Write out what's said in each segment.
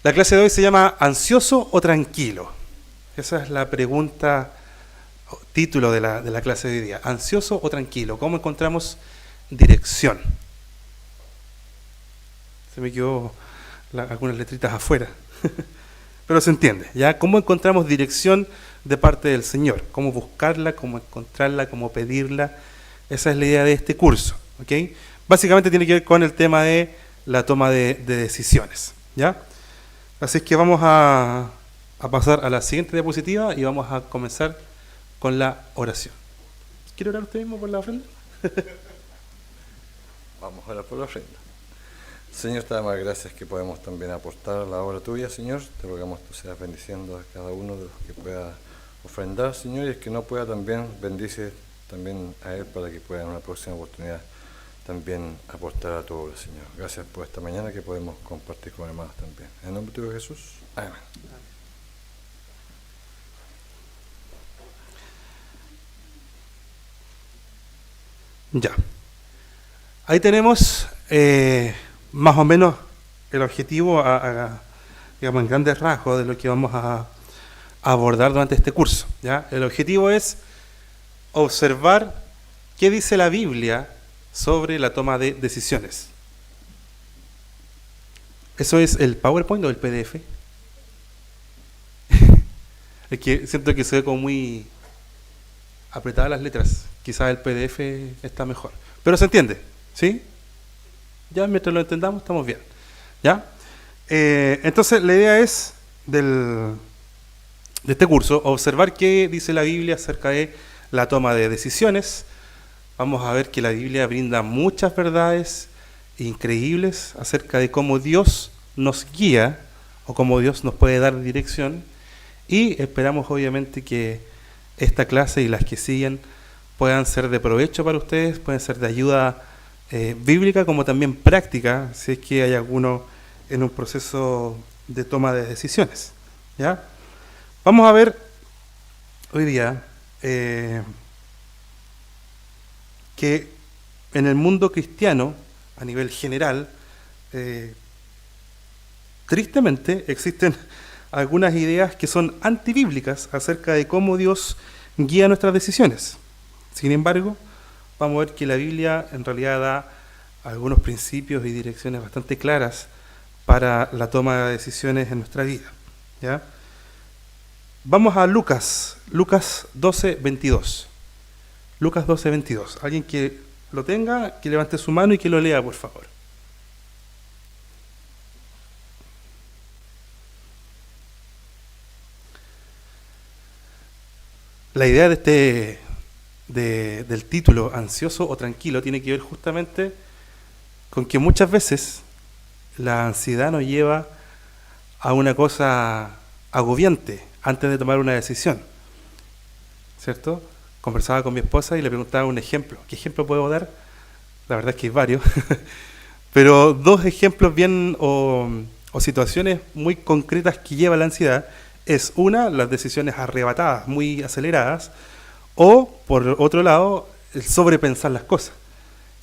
La clase de hoy se llama ¿ansioso o tranquilo? Esa es la pregunta, título de la clase de hoy día. ¿Ansioso o tranquilo? ¿Cómo encontramos dirección? Se me quedó algunas letritas afuera. Pero se entiende, ¿ya? ¿Cómo encontramos dirección de parte del Señor? ¿Cómo buscarla? ¿Cómo encontrarla? ¿Cómo pedirla? Esa es la idea de este curso, ¿ok? Básicamente tiene que ver con el tema de la toma de decisiones, ¿ya? Así es que vamos a pasar a la siguiente diapositiva y vamos a comenzar con la oración. ¿Quiere orar usted mismo por la ofrenda? Vamos a orar por la ofrenda. Señor, te damos gracias que podemos también aportar a la obra tuya, Señor. Te rogamos que tú seas bendiciendo a cada uno de los que pueda ofrendar, Señor, y el que no pueda también bendice también a él para que pueda en una próxima oportunidad también aportar a tu obra, Señor. Gracias por esta mañana que podemos compartir con hermanos también. En el nombre de Jesús. Amén. Ya. Ahí tenemos más o menos el objetivo, digamos, en grandes rasgos de lo que vamos a abordar durante este curso, ¿ya? El objetivo es observar qué dice la Biblia sobre la toma de decisiones. ¿Eso es el PowerPoint o el PDF? Es que siento que se ve como muy apretadas las letras. Quizás el PDF está mejor. Pero se entiende, ¿sí? Ya mientras lo entendamos estamos bien, ¿ya? Entonces la idea es de este curso observar qué dice la Biblia acerca de la toma de decisiones. Vamos a ver que la Biblia brinda muchas verdades increíbles acerca de cómo Dios nos guía o cómo Dios nos puede dar dirección, y esperamos obviamente que esta clase y las que siguen puedan ser de provecho para ustedes, pueden ser de ayuda bíblica como también práctica, si es que hay alguno en un proceso de toma de decisiones, ¿ya? Vamos a ver hoy día que en el mundo cristiano, a nivel general, tristemente existen algunas ideas que son antibíblicas acerca de cómo Dios guía nuestras decisiones. Sin embargo, vamos a ver que la Biblia en realidad da algunos principios y direcciones bastante claras para la toma de decisiones en nuestra vida, ¿ya? Vamos a Lucas 12, 22. Lucas 12, 22. Alguien que lo tenga, que levante su mano y que lo lea, por favor. La idea del título, ansioso o tranquilo, tiene que ver justamente con que muchas veces la ansiedad nos lleva a una cosa agobiante antes de tomar una decisión, ¿cierto? Conversaba con mi esposa y le preguntaba un ejemplo. ¿Qué ejemplo puedo dar? La verdad es que hay varios, pero dos ejemplos bien o situaciones muy concretas que lleva la ansiedad es una, las decisiones arrebatadas, muy aceleradas, o por otro lado, el sobrepensar las cosas.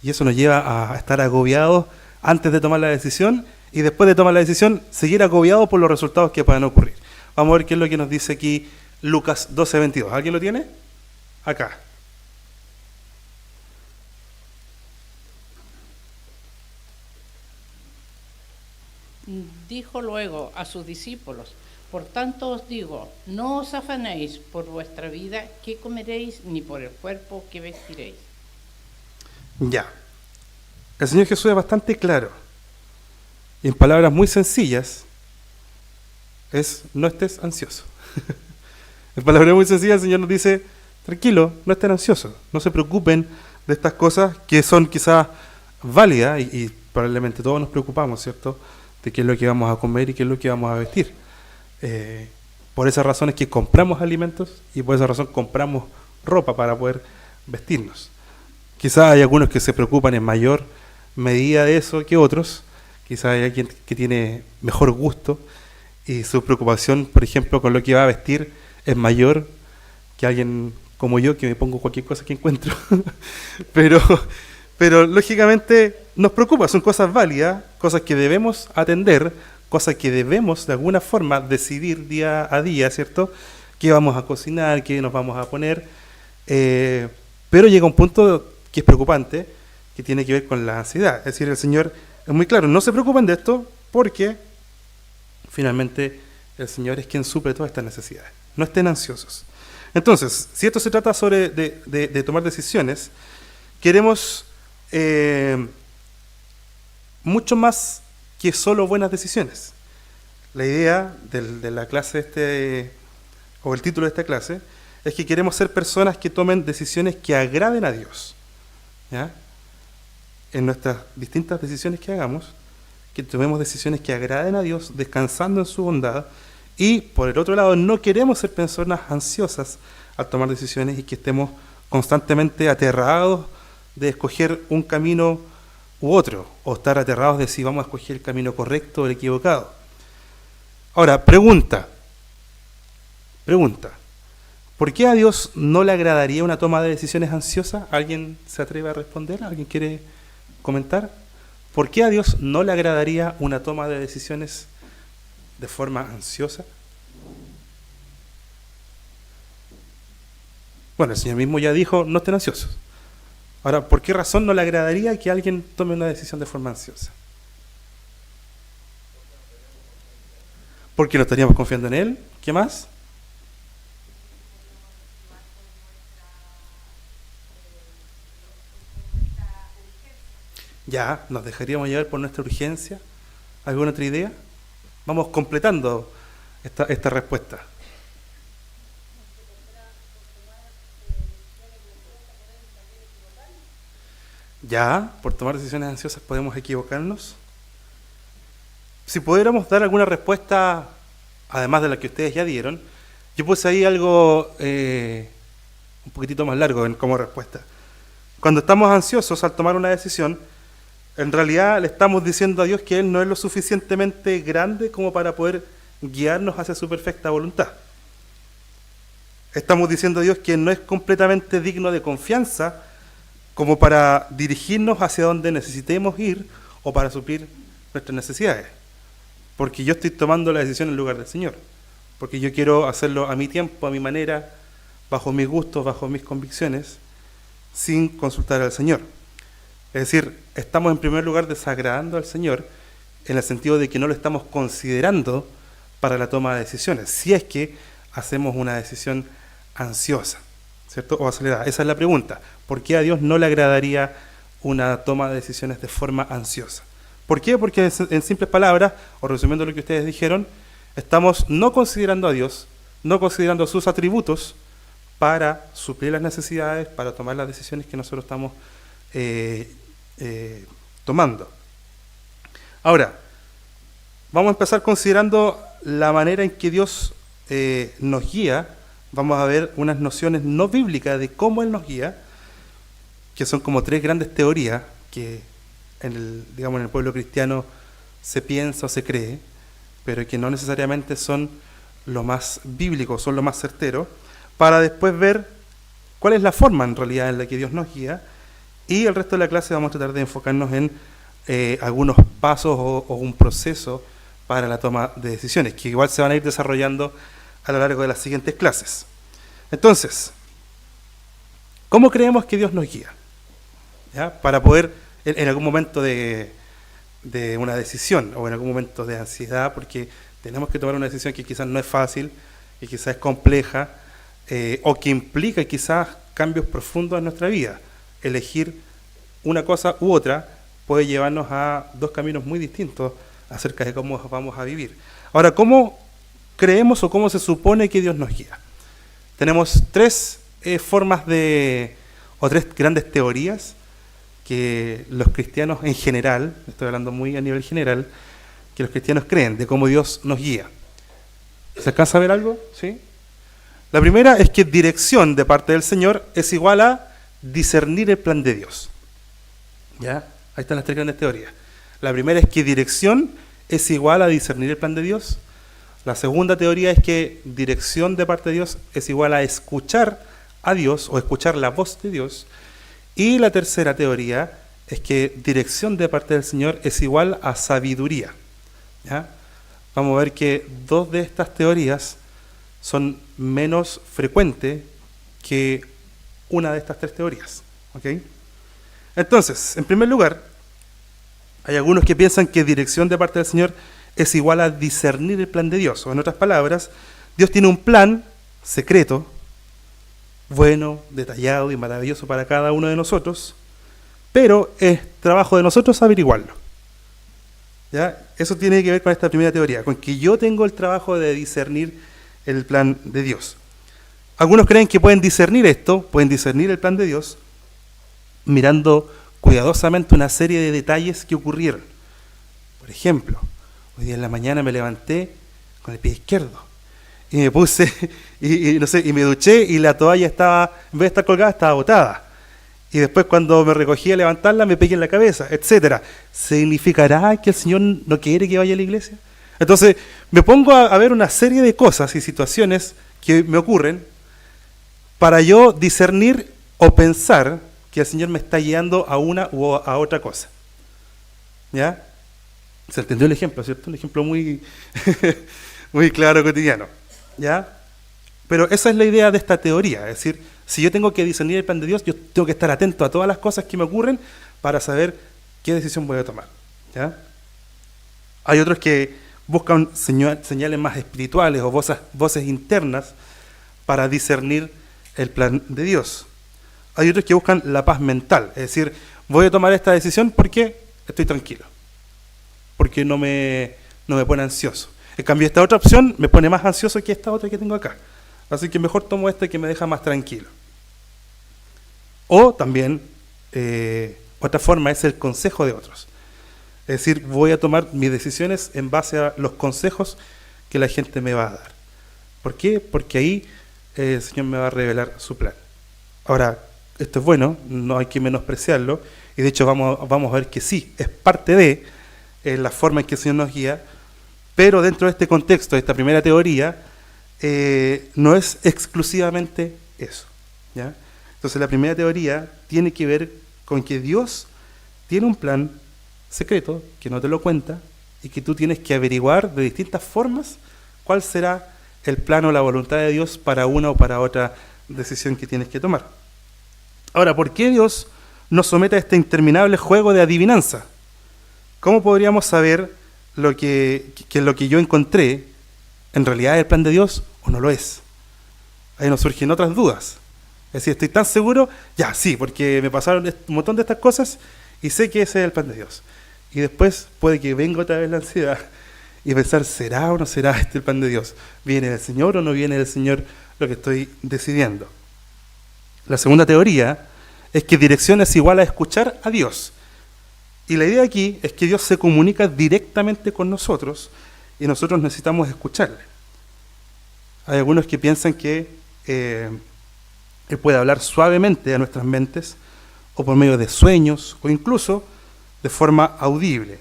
Y eso nos lleva a estar agobiados antes de tomar la decisión y después de tomar la decisión seguir agobiados por los resultados que puedan ocurrir. Vamos a ver qué es lo que nos dice aquí Lucas 12, 22. ¿Alguien lo tiene? Acá. Dijo luego a sus discípulos: por tanto os digo, no os afanéis por vuestra vida, qué comeréis, ni por el cuerpo, qué vestiréis. Ya. El Señor Jesús es bastante claro. Y en palabras muy sencillas, es: no estés ansioso. En palabras muy sencillas, el Señor nos dice: tranquilo, no estén ansiosos, no se preocupen de estas cosas que son quizás válidas y probablemente todos nos preocupamos, ¿cierto?, de qué es lo que vamos a comer y qué es lo que vamos a vestir. Por esa razón es que compramos alimentos y por esa razón compramos ropa para poder vestirnos. Quizás hay algunos que se preocupan en mayor medida de eso que otros. Quizás hay alguien que tiene mejor gusto y su preocupación, por ejemplo, con lo que va a vestir es mayor que alguien como yo, que me pongo cualquier cosa que encuentro. pero lógicamente nos preocupa, son cosas válidas, cosas que debemos atender cosa que debemos de alguna forma decidir día a día, ¿cierto? ¿Qué vamos a cocinar? ¿Qué nos vamos a poner? Pero llega un punto que es preocupante, que tiene que ver con la ansiedad. Es decir, el Señor es muy claro, no se preocupen de esto porque finalmente el Señor es quien suple todas estas necesidades. No estén ansiosos. Entonces, si esto se trata sobre de tomar decisiones, queremos mucho más que solo buenas decisiones. La idea de la clase o el título de esta clase es que queremos ser personas que tomen decisiones que agraden a Dios, ¿ya? En nuestras distintas decisiones que hagamos, que tomemos decisiones que agraden a Dios, descansando en su bondad, y por el otro lado no queremos ser personas ansiosas al tomar decisiones y que estemos constantemente aterrados de escoger un camino u otro, o estar aterrados de si vamos a escoger el camino correcto o el equivocado. Ahora, pregunta, ¿por qué a Dios no le agradaría una toma de decisiones ansiosa? ¿Alguien se atreve a responder? ¿Alguien quiere comentar? ¿Por qué a Dios no le agradaría una toma de decisiones de forma ansiosa? Bueno, el Señor mismo ya dijo, no estén ansiosos. Ahora, ¿por qué razón no le agradaría que alguien tome una decisión de forma ansiosa? Porque no estaríamos confiando en Él. ¿Qué más? Ya, nos dejaríamos llevar por nuestra urgencia. ¿Alguna otra idea? Vamos completando esta respuesta. Ya, por tomar decisiones ansiosas podemos equivocarnos. Si pudiéramos dar alguna respuesta, además de la que ustedes ya dieron, yo puse ahí algo un poquitito más largo como respuesta. Cuando estamos ansiosos al tomar una decisión, en realidad le estamos diciendo a Dios que Él no es lo suficientemente grande como para poder guiarnos hacia su perfecta voluntad. Estamos diciendo a Dios que no es completamente digno de confianza como para dirigirnos hacia donde necesitemos ir o para suplir nuestras necesidades. Porque yo estoy tomando la decisión en lugar del Señor. Porque yo quiero hacerlo a mi tiempo, a mi manera, bajo mis gustos, bajo mis convicciones, sin consultar al Señor. Es decir, estamos en primer lugar desagradando al Señor en el sentido de que no lo estamos considerando para la toma de decisiones, si es que hacemos una decisión ansiosa, ¿cierto? O acelerada. Esa es la pregunta. ¿Por qué a Dios no le agradaría una toma de decisiones de forma ansiosa? ¿Por qué? Porque en simples palabras, o resumiendo lo que ustedes dijeron, estamos no considerando a Dios, no considerando sus atributos para suplir las necesidades, para tomar las decisiones que nosotros estamos tomando. Ahora, vamos a empezar considerando la manera en que Dios nos guía. Vamos a ver unas nociones no bíblicas de cómo Él nos guía, que son como tres grandes teorías que en el pueblo cristiano se piensa o se cree, pero que no necesariamente son lo más bíblico, son lo más certero, para después ver cuál es la forma en realidad en la que Dios nos guía, y el resto de la clase vamos a tratar de enfocarnos en algunos pasos o un proceso para la toma de decisiones, que igual se van a ir desarrollando a lo largo de las siguientes clases. Entonces, ¿cómo creemos que Dios nos guía? ¿Ya? Para poder, en algún momento de una decisión o en algún momento de ansiedad, porque tenemos que tomar una decisión que quizás no es fácil, que quizás es compleja, o que implica quizás cambios profundos en nuestra vida. Elegir una cosa u otra puede llevarnos a dos caminos muy distintos acerca de cómo vamos a vivir. Ahora, ¿cómo creemos o cómo se supone que Dios nos guía? Tenemos tres formas o tres grandes teorías que los cristianos en general, estoy hablando muy a nivel general, que los cristianos creen de cómo Dios nos guía. ¿Se alcanza a ver algo? ¿Sí? La primera es que dirección de parte del Señor es igual a discernir el plan de Dios. ¿Ya? Ahí están las tres grandes teorías. La primera es que dirección es igual a discernir el plan de Dios. La segunda teoría es que dirección de parte de Dios es igual a escuchar a Dios o escuchar la voz de Dios. Y la tercera teoría es que dirección de parte del Señor es igual a sabiduría. ¿Ya? vamos a ver que dos de estas teorías son menos frecuentes que una de estas tres teorías. ¿Ok? Entonces, en primer lugar, hay algunos que piensan que dirección de parte del Señor es igual a discernir el plan de Dios. O en otras palabras, Dios tiene un plan secreto, bueno, detallado y maravilloso para cada uno de nosotros, pero es trabajo de nosotros averiguarlo. ¿Ya? Eso tiene que ver con esta primera teoría, con que yo tengo el trabajo de discernir el plan de Dios. Algunos creen que pueden discernir esto, pueden discernir el plan de Dios, mirando cuidadosamente una serie de detalles que ocurrieron. Por ejemplo, hoy día en la mañana me levanté con el pie izquierdo y me puse, y me duché y la toalla estaba, en vez de estar colgada, estaba botada. Y después cuando me recogí a levantarla me pegué en la cabeza, etcétera. ¿Significará que el Señor no quiere que vaya a la iglesia? Entonces me pongo a ver una serie de cosas y situaciones que me ocurren para yo discernir o pensar que el Señor me está guiando a una u a otra cosa. ¿Ya? Se entendió el ejemplo, ¿cierto? Un ejemplo muy, muy claro, cotidiano. ¿Ya? Pero esa es la idea de esta teoría, es decir, si yo tengo que discernir el plan de Dios, yo tengo que estar atento a todas las cosas que me ocurren para saber qué decisión voy a tomar. ¿Ya? Hay otros que buscan señales más espirituales o voces internas para discernir el plan de Dios. Hay otros que buscan la paz mental, es decir, voy a tomar esta decisión porque estoy tranquilo, porque no me pone ansioso. En cambio, esta otra opción me pone más ansioso que esta otra que tengo acá. Así que mejor tomo esta que me deja más tranquilo. O también, otra forma es el consejo de otros. Es decir, voy a tomar mis decisiones en base a los consejos que la gente me va a dar. ¿Por qué? Porque ahí el Señor me va a revelar su plan. Ahora, esto es bueno, no hay que menospreciarlo, y de hecho vamos a ver que sí, es parte de la forma en que el Señor nos guía, pero dentro de este contexto, de esta primera teoría, no es exclusivamente eso. ¿Ya? Entonces la primera teoría tiene que ver con que Dios tiene un plan secreto que no te lo cuenta y que tú tienes que averiguar de distintas formas cuál será el plan o la voluntad de Dios para una o para otra decisión que tienes que tomar. Ahora, ¿por qué Dios nos somete a este interminable juego de adivinanza? ¿Cómo podríamos saber lo que lo que yo encontré en realidad es el plan de Dios o no lo es? Ahí nos surgen otras dudas. Es decir, estoy tan seguro, ya, sí, porque me pasaron un montón de estas cosas y sé que ese es el plan de Dios. Y después puede que venga otra vez la ansiedad y pensar, ¿será o no será este el plan de Dios? ¿Viene del Señor o no viene del Señor lo que estoy decidiendo? La segunda teoría es que dirección es igual a escuchar a Dios. Y la idea aquí es que Dios se comunica directamente con nosotros y nosotros necesitamos escucharle. Hay algunos que piensan que Él puede hablar suavemente a nuestras mentes o por medio de sueños o incluso de forma audible.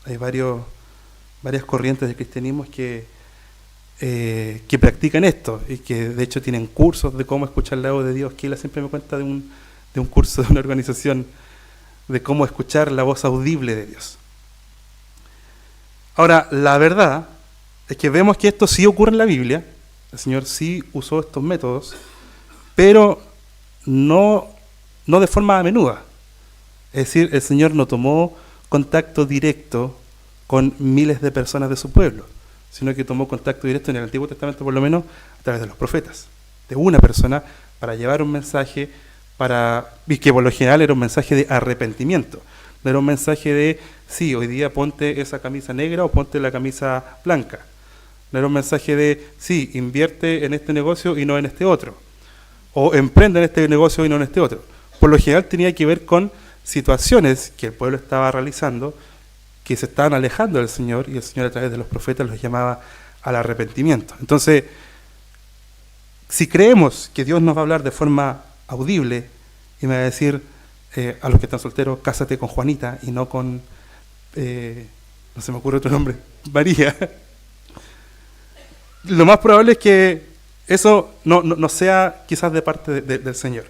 Hay varias corrientes del cristianismo que practican esto y que de hecho tienen cursos de cómo escuchar la voz de Dios. Keila siempre me cuenta de un curso de una organización de cómo escuchar la voz audible de Dios. Ahora, la verdad es que vemos que esto sí ocurre en la Biblia. El Señor sí usó estos métodos, pero no de forma menuda. Es decir, el Señor no tomó contacto directo con miles de personas de su pueblo, sino que tomó contacto directo en el Antiguo Testamento, por lo menos, a través de los profetas, de una persona para llevar un mensaje, y que por lo general era un mensaje de arrepentimiento. No era un mensaje de, sí, hoy día ponte esa camisa negra o ponte la camisa blanca. No era un mensaje de, sí, invierte en este negocio y no en este otro. O emprende en este negocio y no en este otro. Por lo general tenía que ver con situaciones que el pueblo estaba realizando, que se estaban alejando del Señor, y el Señor a través de los profetas los llamaba al arrepentimiento. Entonces, si creemos que Dios nos va a hablar de forma audible y me va a decir a los que están solteros, cásate con Juanita y no con, no se me ocurre otro nombre, María, lo más probable es que eso no sea quizás de parte del Señor,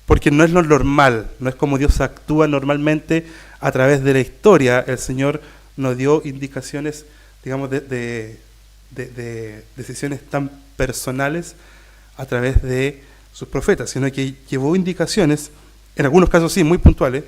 porque no es lo normal, no es como Dios actúa normalmente a través de la historia. El Señor nos dio indicaciones digamos, de decisiones tan personales a través de sus profetas, sino que llevó indicaciones, en algunos casos sí, muy puntuales,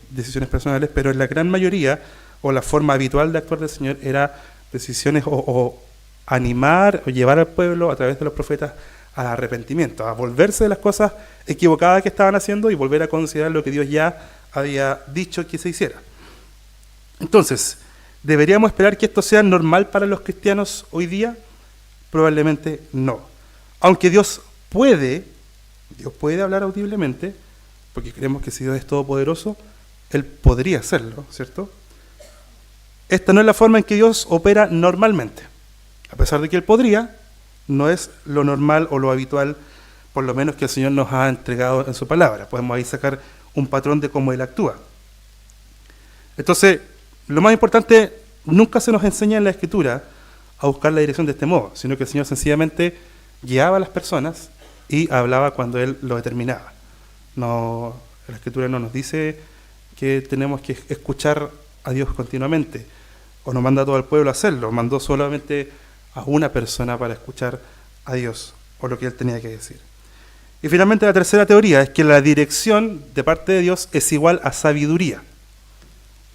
decisiones personales, pero en la gran mayoría, o la forma habitual de actuar del Señor, era decisiones o animar o llevar al pueblo a través de los profetas al arrepentimiento, a volverse de las cosas equivocadas que estaban haciendo y volver a considerar lo que Dios ya había dicho que se hiciera. Entonces, ¿deberíamos esperar que esto sea normal para los cristianos hoy día? Probablemente no. Aunque Dios puede hablar audiblemente, porque creemos que si Dios es todopoderoso, Él podría hacerlo, ¿cierto? Esta no es la forma en que Dios opera normalmente. A pesar de que Él podría, no es lo normal o lo habitual, por lo menos que el Señor nos ha entregado en su palabra. Podemos ahí sacar un patrón de cómo Él actúa. Entonces, lo más importante, nunca se nos enseña en la Escritura a buscar la dirección de este modo, sino que el Señor sencillamente guiaba a las personas y hablaba cuando Él lo determinaba. No, la Escritura no nos dice que tenemos que escuchar a Dios continuamente, o nos manda a todo el pueblo a hacerlo, mandó solamente a una persona para escuchar a Dios, o lo que Él tenía que decir. Y finalmente la tercera teoría es que la dirección de parte de Dios es igual a sabiduría.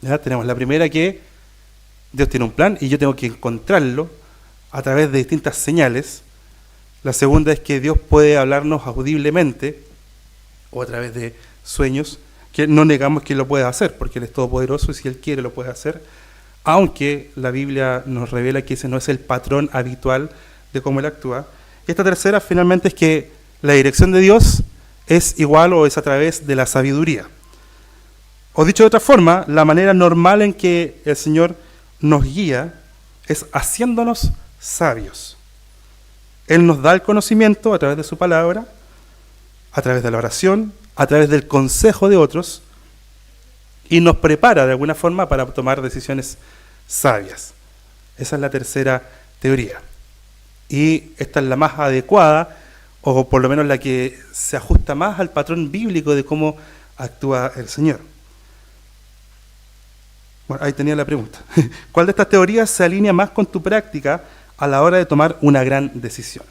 ¿Ya? Tenemos la primera, que Dios tiene un plan y yo tengo que encontrarlo a través de distintas señales. La segunda es que Dios puede hablarnos audiblemente o a través de sueños, que no negamos que lo pueda hacer, porque Él es todopoderoso y si Él quiere lo puede hacer, aunque la Biblia nos revela que ese no es el patrón habitual de cómo Él actúa. Y esta tercera finalmente es que la dirección de Dios es igual o es a través de la sabiduría. O dicho de otra forma, la manera normal en que el Señor nos guía es haciéndonos sabios. Él nos da el conocimiento a través de su palabra, a través de la oración, a través del consejo de otros, y nos prepara de alguna forma para tomar decisiones sabias. Esa es la tercera teoría. Y esta es la más adecuada, o por lo menos la que se ajusta más al patrón bíblico de cómo actúa el Señor. Bueno, ahí tenía la pregunta. ¿Cuál de estas teorías se alinea más con tu práctica a la hora de tomar una gran decisión?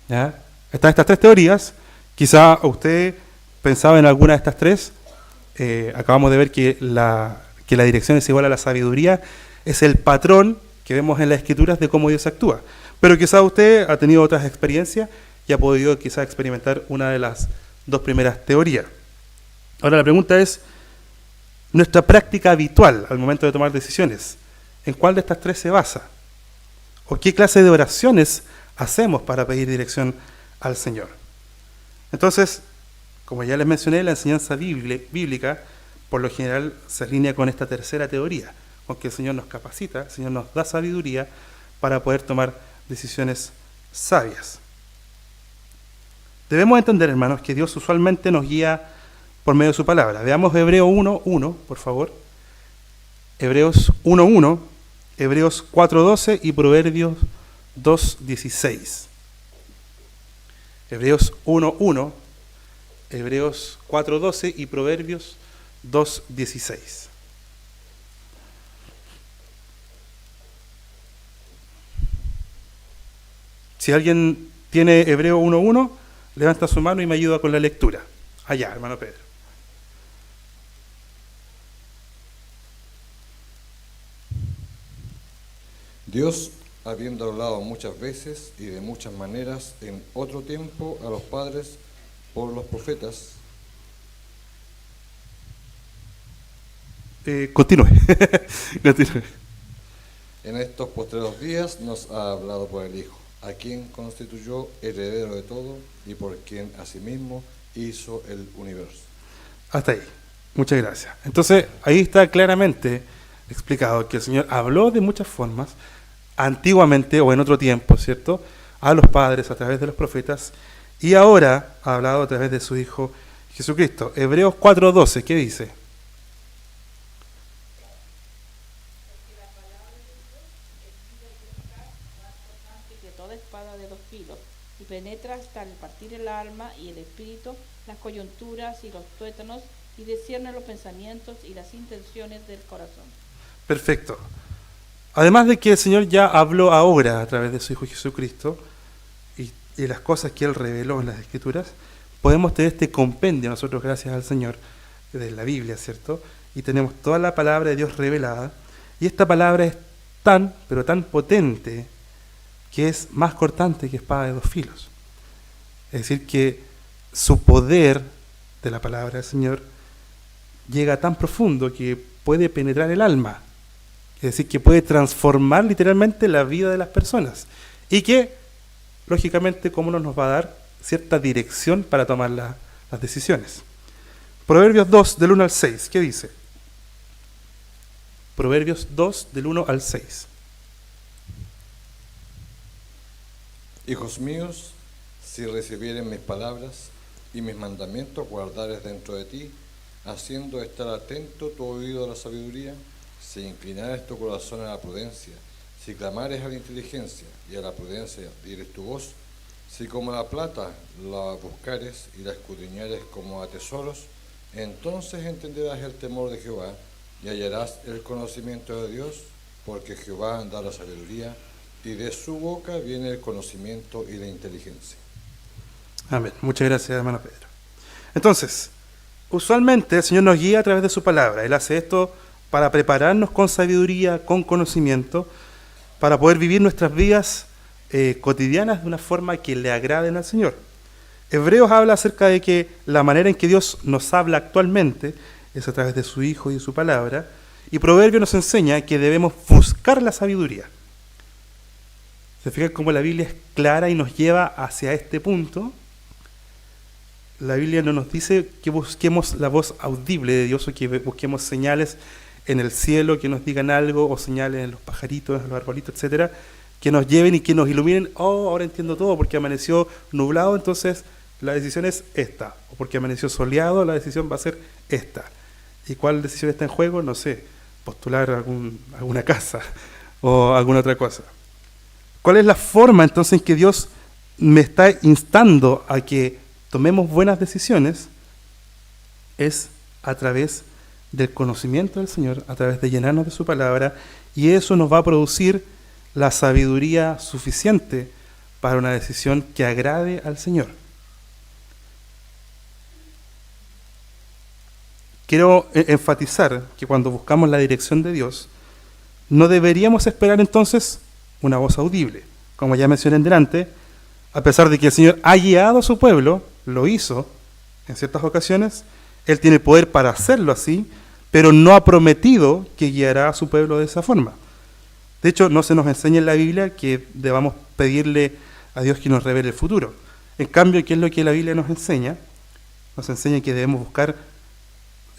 ¿Ya? Están estas tres teorías. Quizá usted pensaba en alguna de estas tres. Acabamos de ver que la dirección es igual a la sabiduría. Es el patrón que vemos en las Escrituras de cómo Dios actúa. Pero quizá usted ha tenido otras experiencias y ha podido quizá experimentar una de las dos primeras teorías. Ahora la pregunta es, nuestra práctica habitual al momento de tomar decisiones, ¿en cuál de estas tres se basa? ¿O qué clase de oraciones hacemos para pedir dirección al Señor? Entonces, como ya les mencioné, la enseñanza bíblica por lo general se alinea con esta tercera teoría, con que el Señor nos capacita, el Señor nos da sabiduría para poder tomar decisiones sabias. Debemos entender, hermanos, que Dios usualmente nos guía por medio de su palabra. Veamos Hebreos 1:1, por favor. Hebreos 1:1, Hebreos 4:12 y Proverbios 2:16. Hebreos 1:1, Hebreos 4:12 y Proverbios 2:16. Si alguien tiene Hebreo 1:1, levanta su mano y me ayuda con la lectura. Allá, hermano Pedro. Dios, habiendo hablado muchas veces y de muchas maneras en otro tiempo a los padres por los profetas. Continúe. Continúe. En estos postreros días nos ha hablado por el Hijo, a quien constituyó heredero de todo y por quien asimismo hizo el universo. Hasta ahí. Muchas gracias. Entonces, ahí está claramente explicado que el Señor habló de muchas formas, antiguamente o en otro tiempo, ¿cierto?, a los padres a través de los profetas, y ahora ha hablado a través de su Hijo Jesucristo. Hebreos 4:12, ¿qué dice? Que toda espada de dos filos y penetra hasta el partir el alma y el espíritu, las coyunturas y los tuétanos, y discierne los pensamientos y las intenciones del corazón. Perfecto. Además de que el Señor ya habló ahora a través de su Hijo Jesucristo y las cosas que Él reveló en las Escrituras, podemos tener este compendio nosotros gracias al Señor de la Biblia, ¿cierto? Y tenemos toda la palabra de Dios revelada, y esta palabra es tan, pero tan potente, que es más cortante que espada de dos filos. Es decir, que su poder de la palabra del Señor llega tan profundo que puede penetrar el alma. Es decir, que puede transformar literalmente la vida de las personas. Y que, lógicamente, ¿cómo nos va a dar cierta dirección para tomar las decisiones? Proverbios 2, del 1 al 6, ¿qué dice? Proverbios 2, del 1 al 6. Hijos míos, si recibieren mis palabras y mis mandamientos guardares dentro de ti, haciendo estar atento tu oído a la sabiduría, si inclinares tu corazón a la prudencia, si clamares a la inteligencia y a la prudencia dieres tu voz, si como la plata la buscares y la escudriñares como a tesoros, entonces entenderás el temor de Jehová y hallarás el conocimiento de Dios, porque Jehová da la sabiduría y de su boca viene el conocimiento y la inteligencia. Amén. Muchas gracias, hermano Pedro. Entonces, usualmente el Señor nos guía a través de su palabra. Él hace esto para prepararnos con sabiduría, con conocimiento, para poder vivir nuestras vidas cotidianas de una forma que le agraden al Señor. Hebreos habla acerca de que la manera en que Dios nos habla actualmente es a través de su Hijo y de su palabra, y Proverbios nos enseña que debemos buscar la sabiduría. ¿Se fijan cómo la Biblia es clara y nos lleva hacia este punto? La Biblia no nos dice que busquemos la voz audible de Dios o que busquemos señales en el cielo que nos digan algo, o señales en los pajaritos, en los arbolitos, etcétera, que nos lleven y que nos iluminen. Oh, ahora entiendo todo, porque amaneció nublado, entonces la decisión es esta. O porque amaneció soleado, la decisión va a ser esta. ¿Y cuál decisión está en juego? No sé, postular alguna casa o alguna otra cosa. ¿Cuál es la forma entonces en que Dios me está instando a que tomemos buenas decisiones? Es a través del conocimiento del Señor, a través de llenarnos de su palabra, y eso nos va a producir la sabiduría suficiente para una decisión que agrade al Señor. Quiero enfatizar que cuando buscamos la dirección de Dios, no deberíamos esperar entonces una voz audible. Como ya mencioné delante, a pesar de que el Señor ha guiado a su pueblo, lo hizo en ciertas ocasiones, Él tiene poder para hacerlo así, pero no ha prometido que guiará a su pueblo de esa forma. De hecho, no se nos enseña en la Biblia que debamos pedirle a Dios que nos revele el futuro. En cambio, ¿qué es lo que la Biblia nos enseña? Nos enseña que debemos buscar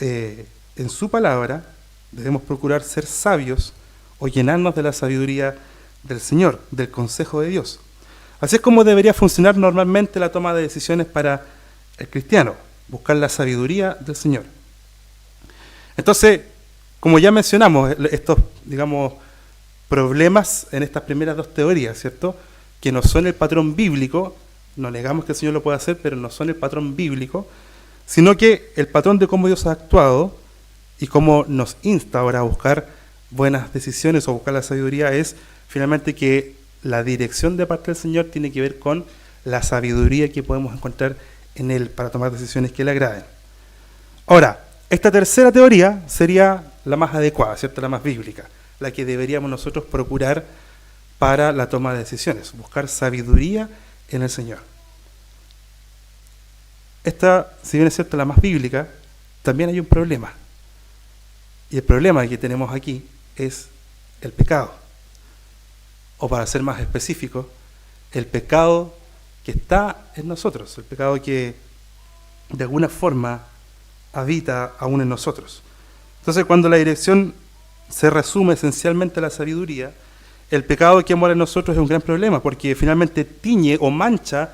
en su palabra, debemos procurar ser sabios o llenarnos de la sabiduría del Señor, del consejo de Dios. Así es como debería funcionar normalmente la toma de decisiones para el cristiano, buscar la sabiduría del Señor. Entonces, como ya mencionamos, estos, digamos, problemas en estas primeras dos teorías, ¿cierto?, que no son el patrón bíblico, no negamos que el Señor lo pueda hacer, pero no son el patrón bíblico, sino que el patrón de cómo Dios ha actuado y cómo nos insta ahora a buscar buenas decisiones o buscar la sabiduría es finalmente que la dirección de parte del Señor tiene que ver con la sabiduría que podemos encontrar en Él para tomar decisiones que le agraden. Ahora, esta tercera teoría sería la más adecuada, ¿cierto?, la más bíblica, la que deberíamos nosotros procurar para la toma de decisiones, buscar sabiduría en el Señor. Esta, si bien es cierto, la más bíblica, también hay un problema. Y el problema que tenemos aquí es el pecado. O para ser más específico, el pecado que está en nosotros, el pecado que de alguna forma habita aún en nosotros. Entonces, cuando la dirección se resume esencialmente a la sabiduría, el pecado que mora en nosotros es un gran problema, porque finalmente tiñe o mancha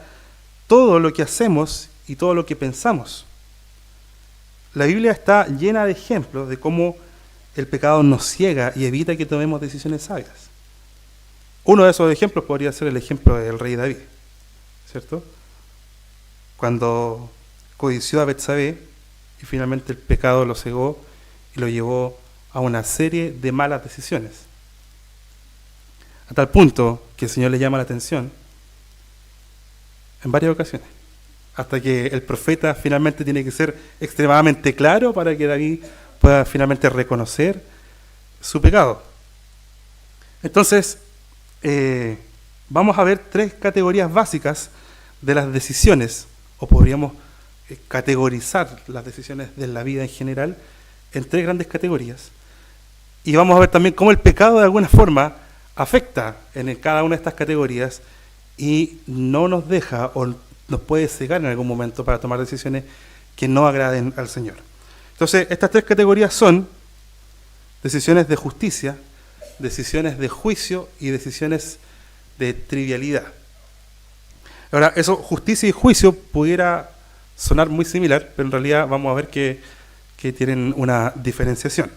todo lo que hacemos y todo lo que pensamos. La Biblia está llena de ejemplos de cómo el pecado nos ciega y evita que tomemos decisiones sabias. Uno de esos ejemplos podría ser el ejemplo del rey David, ¿cierto? Cuando codició a Betsabé y finalmente el pecado lo cegó y lo llevó a una serie de malas decisiones. a tal punto que el Señor le llama la atención en varias ocasiones, hasta que el profeta finalmente tiene que ser extremadamente claro para que David pueda finalmente reconocer su pecado. Entonces, vamos a ver 3 categorías básicas de las decisiones, o podríamos categorizar las decisiones de la vida en general en 3 grandes categorías. Y vamos a ver también cómo el pecado de alguna forma afecta en cada una de estas categorías y no nos deja o nos puede cegar en algún momento para tomar decisiones que no agraden al Señor. Entonces, estas 3 categorías son decisiones de justicia, decisiones de juicio y decisiones de trivialidad. Ahora, eso, justicia y juicio, pudiera sonar muy similar, pero en realidad vamos a ver que tienen una diferenciación.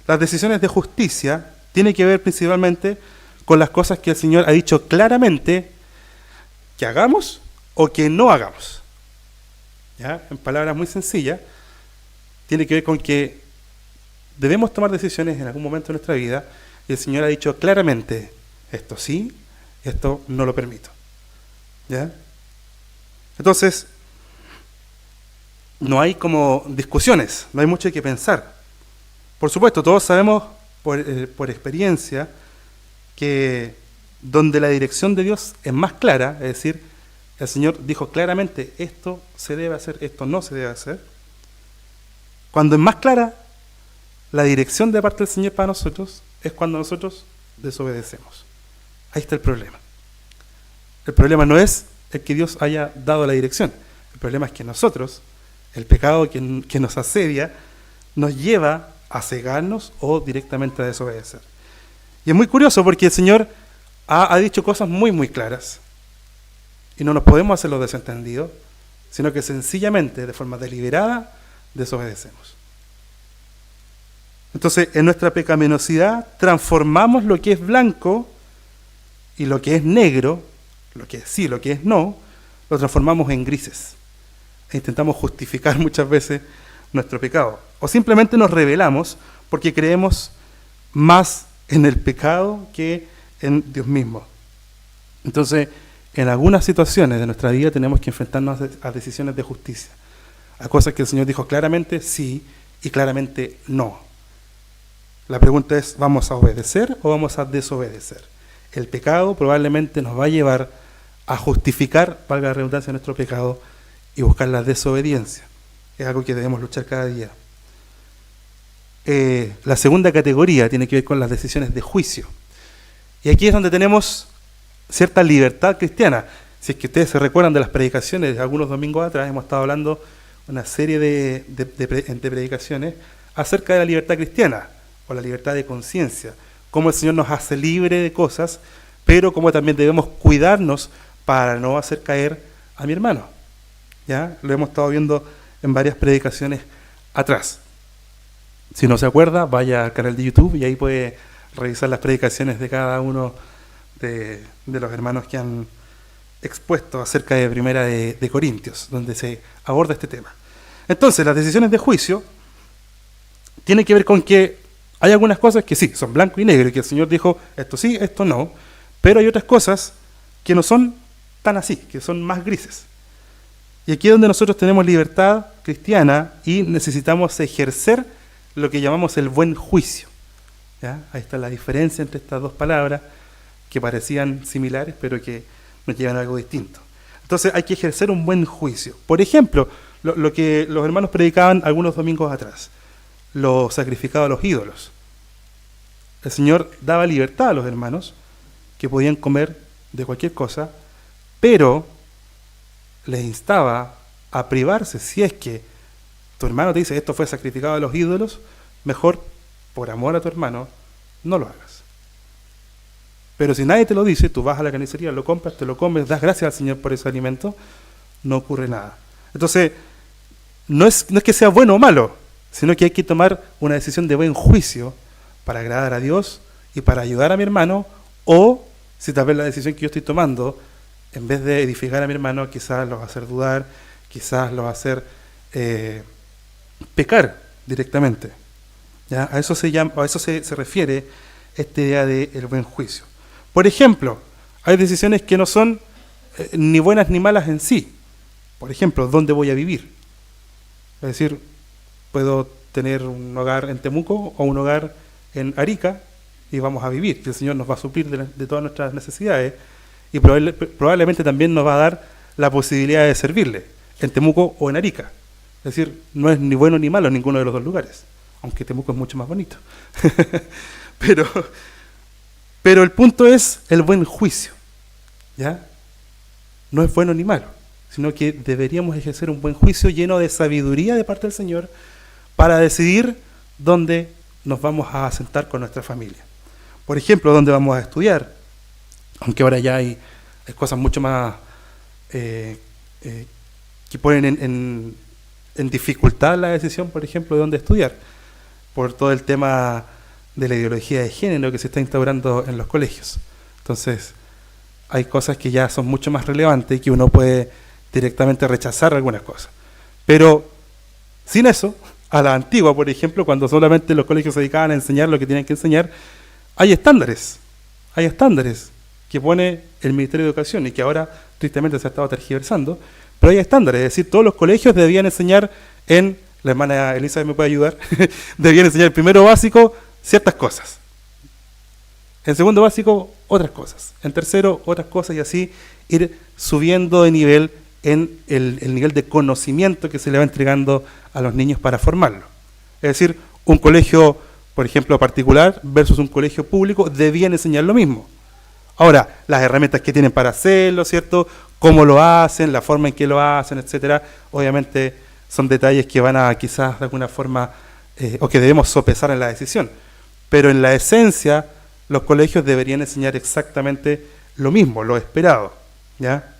Las decisiones de justicia tienen que ver principalmente con las cosas que el Señor ha dicho claramente que hagamos o que no hagamos. ¿Ya? En palabras muy sencillas, tiene que ver con que debemos tomar decisiones en algún momento de nuestra vida y el Señor ha dicho claramente, esto sí, esto no lo permito. ¿Ya? Entonces, no hay como discusiones, no hay mucho que pensar. Por supuesto, todos sabemos por experiencia que donde la dirección de Dios es más clara, es decir, el Señor dijo claramente, esto se debe hacer, esto no se debe hacer. Cuando es más clara la dirección de parte del Señor para nosotros, es cuando nosotros desobedecemos. Ahí está el problema. El problema no es el que Dios haya dado la dirección. El problema es que nosotros, el pecado que nos asedia, nos lleva a cegarnos o directamente a desobedecer. Y es muy curioso porque el Señor ha dicho cosas muy, muy claras. Y no nos podemos hacer los desentendidos, sino que sencillamente, de forma deliberada, desobedecemos. Entonces, en nuestra pecaminosidad, transformamos lo que es blanco y lo que es negro, lo que es sí, lo que es no, lo transformamos en grises. E intentamos justificar muchas veces nuestro pecado. O simplemente nos rebelamos porque creemos más en el pecado que en Dios mismo. Entonces, en algunas situaciones de nuestra vida tenemos que enfrentarnos a decisiones de justicia, a cosas que el Señor dijo claramente sí y claramente no. La pregunta es, ¿vamos a obedecer o vamos a desobedecer? El pecado probablemente nos va a llevar a justificar, valga la redundancia, nuestro pecado y buscar la desobediencia. Es algo que debemos luchar cada día. La segunda categoría tiene que ver con las decisiones de juicio. Y aquí es donde tenemos cierta libertad cristiana. Si es que ustedes se recuerdan de las predicaciones de algunos domingos atrás, hemos estado hablando una serie de predicaciones acerca de la libertad cristiana o la libertad de conciencia, cómo el Señor nos hace libre de cosas, pero cómo también debemos cuidarnos para no hacer caer a mi hermano. ¿Ya? Lo hemos estado viendo en varias predicaciones atrás. Si no se acuerda, vaya al canal de YouTube y ahí puede revisar las predicaciones de cada uno de los hermanos que han expuesto acerca de Primera de Corintios, donde se aborda este tema. Entonces, las decisiones de juicio tienen que ver con que hay algunas cosas que sí, son blanco y negro, y que el Señor dijo, esto sí, esto no, pero hay otras cosas que no son tan así, que son más grises. Y aquí es donde nosotros tenemos libertad cristiana y necesitamos ejercer lo que llamamos el buen juicio. ¿Ya? Ahí está la diferencia entre estas dos palabras que parecían similares, pero que nos llevan a algo distinto. Entonces hay que ejercer un buen juicio. Por ejemplo, lo que los hermanos predicaban algunos domingos atrás, lo sacrificado a los ídolos. El Señor daba libertad a los hermanos que podían comer de cualquier cosa, pero les instaba a privarse. Si es que tu hermano te dice esto fue sacrificado a los ídolos, mejor por amor a tu hermano no lo hagas. Pero si nadie te lo dice, tú vas a la carnicería, lo compras, te lo comes, das gracias al Señor por ese alimento, no ocurre nada. Entonces, no es que sea bueno o malo, sino que hay que tomar una decisión de buen juicio para agradar a Dios y para ayudar a mi hermano, o si tal vez la decisión que yo estoy tomando, en vez de edificar a mi hermano, quizás lo va a hacer dudar, quizás lo va a hacer pecar directamente. ¿Ya? A eso se refiere esta idea del buen juicio. Por ejemplo, hay decisiones que no son ni buenas ni malas en sí. Por ejemplo, ¿dónde voy a vivir? Es decir, puedo tener un hogar en Temuco o un hogar en Arica y vamos a vivir. Y el Señor nos va a suplir de todas nuestras necesidades y probablemente también nos va a dar la posibilidad de servirle en Temuco o en Arica. Es decir, no es ni bueno ni malo en ninguno de los dos lugares, aunque Temuco es mucho más bonito. Pero el punto es el buen juicio, ¿ya? No es bueno ni malo, sino que deberíamos ejercer un buen juicio lleno de sabiduría de parte del Señor para decidir dónde nos vamos a asentar con nuestra familia. Por ejemplo, dónde vamos a estudiar, aunque ahora ya hay cosas mucho más que ponen en dificultad la decisión, por ejemplo, de dónde estudiar, por todo el tema de la ideología de género que se está instaurando en los colegios. Entonces, hay cosas que ya son mucho más relevantes y que uno puede directamente rechazar algunas cosas. Pero, sin eso, a la antigua, por ejemplo, cuando solamente los colegios se dedicaban a enseñar lo que tenían que enseñar, hay estándares que pone el Ministerio de Educación y que ahora tristemente se ha estado tergiversando, pero hay estándares, es decir, todos los colegios debían enseñar la hermana Elizabeth me puede ayudar, debían enseñar en primero básico ciertas cosas, en segundo básico otras cosas, en tercero otras cosas y así ir subiendo de nivel en el nivel de conocimiento que se le va entregando a los niños para formarlos. Es decir, un colegio, por ejemplo, particular versus un colegio público debían enseñar lo mismo. Ahora, las herramientas que tienen para hacerlo, ¿cierto? Cómo lo hacen, la forma en que lo hacen, etcétera, obviamente son detalles que van a quizás de alguna forma, o que debemos sopesar en la decisión. Pero en la esencia, los colegios deberían enseñar exactamente lo mismo, lo esperado, ¿ya?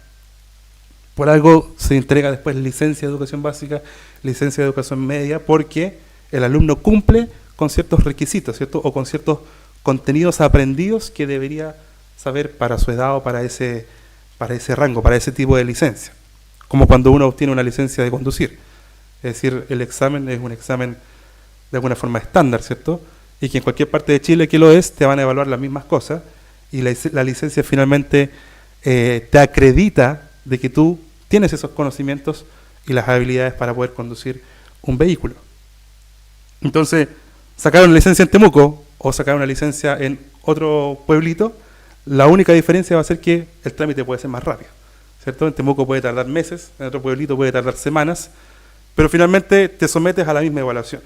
Por algo se entrega después licencia de educación básica, licencia de educación media, porque el alumno cumple con ciertos requisitos, ¿cierto? O con ciertos contenidos aprendidos que debería saber para su edad o para ese rango, para ese tipo de licencia. Como cuando uno obtiene una licencia de conducir. Es decir, el examen es un examen de alguna forma estándar, ¿cierto? Y que en cualquier parte de Chile que lo es, te van a evaluar las mismas cosas y la licencia finalmente te acredita de que tú tienes esos conocimientos y las habilidades para poder conducir un vehículo. Entonces, sacar una licencia en Temuco o sacar una licencia en otro pueblito, la única diferencia va a ser que el trámite puede ser más rápido, ¿cierto? En Temuco puede tardar meses, en otro pueblito puede tardar semanas, pero finalmente te sometes a la misma evaluación.